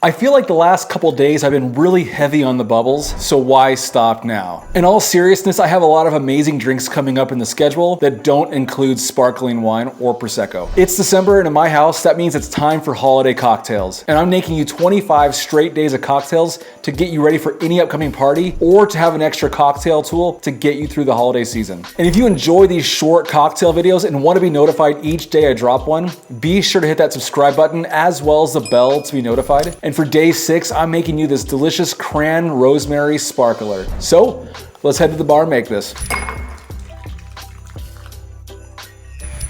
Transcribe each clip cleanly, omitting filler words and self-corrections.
I feel like the last couple days I've been really heavy on the bubbles, so why stop now? In all seriousness, I have a lot of amazing drinks coming up in the schedule that don't include sparkling wine or Prosecco. It's December and in my house, that means it's time for holiday cocktails. And I'm making you 25 straight days of cocktails to get you ready for any upcoming party or to have an extra cocktail tool to get you through the holiday season. And if you enjoy these short cocktail videos and want to be notified each day I drop one, be sure to hit that subscribe button as well as the bell to be notified. And for day 6, I'm making you this delicious Cran-Rosemary Sparkler. So let's head to the bar and make this.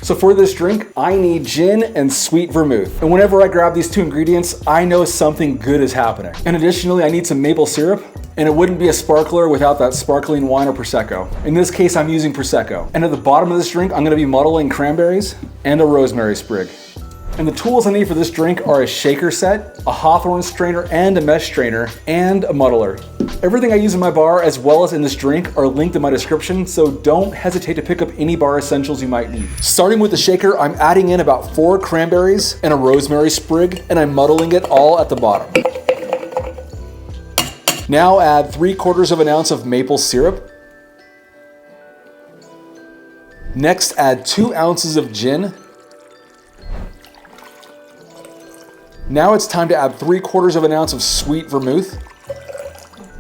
So for this drink, I need gin and sweet vermouth. And whenever I grab these two ingredients, I know something good is happening. And additionally, I need some maple syrup, and it wouldn't be a sparkler without that sparkling wine or Prosecco. In this case, I'm using Prosecco. And at the bottom of this drink, I'm gonna be muddling cranberries and a rosemary sprig. And the tools I need for this drink are a shaker set, a hawthorn strainer and a mesh strainer, and a muddler. Everything I use in my bar as well as in this drink are linked in my description, so don't hesitate to pick up any bar essentials you might need. Starting with the shaker, I'm adding in about 4 cranberries and a rosemary sprig, and I'm muddling it all at the bottom. Now add 3/4 of an ounce of maple syrup. Next, add 2 ounces of gin. Now it's time to add 3/4 of an ounce of sweet vermouth.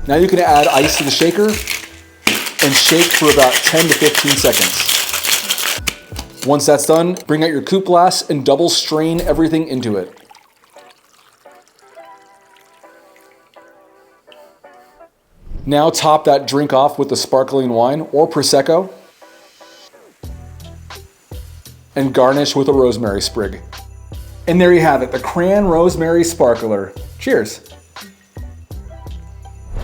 Now you can add ice to the shaker and shake for about 10 to 15 seconds. Once that's done, bring out your coupe glass and double strain everything into it. Now top that drink off with the sparkling wine or Prosecco and garnish with a rosemary sprig. And there you have it, the Cran-Rosemary Sparkler. Cheers.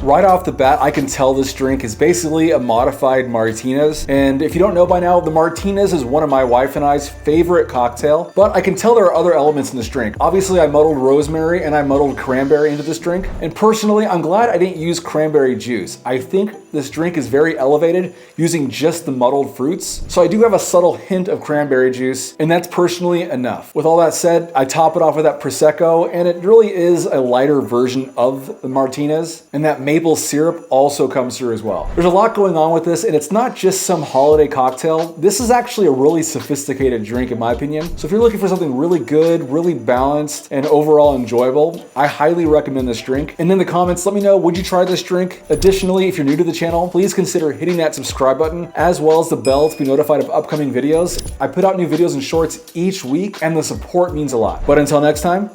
Right off the bat, I can tell this drink is basically a modified Martinez. And if you don't know by now, the Martinez is one of my wife and I's favorite cocktail, but I can tell there are other elements in this drink. Obviously, I muddled rosemary and I muddled cranberry into this drink. And personally, I'm glad I didn't use cranberry juice. I think this drink is very elevated using just the muddled fruits. So I do have a subtle hint of cranberry juice, and that's personally enough. With all that said, I top it off with that Prosecco, and it really is a lighter version of the Martinez. And that maple syrup also comes through as well. There's a lot going on with this, and it's not just some holiday cocktail. This is actually a really sophisticated drink in my opinion. So if you're looking for something really good, really balanced, and overall enjoyable, I highly recommend this drink. And in the comments, let me know, would you try this drink? Additionally, if you're new to the channel, please consider hitting that subscribe button as well as the bell to be notified of upcoming videos. I put out new videos and shorts each week, and the support means a lot. But until next time,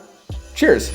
cheers.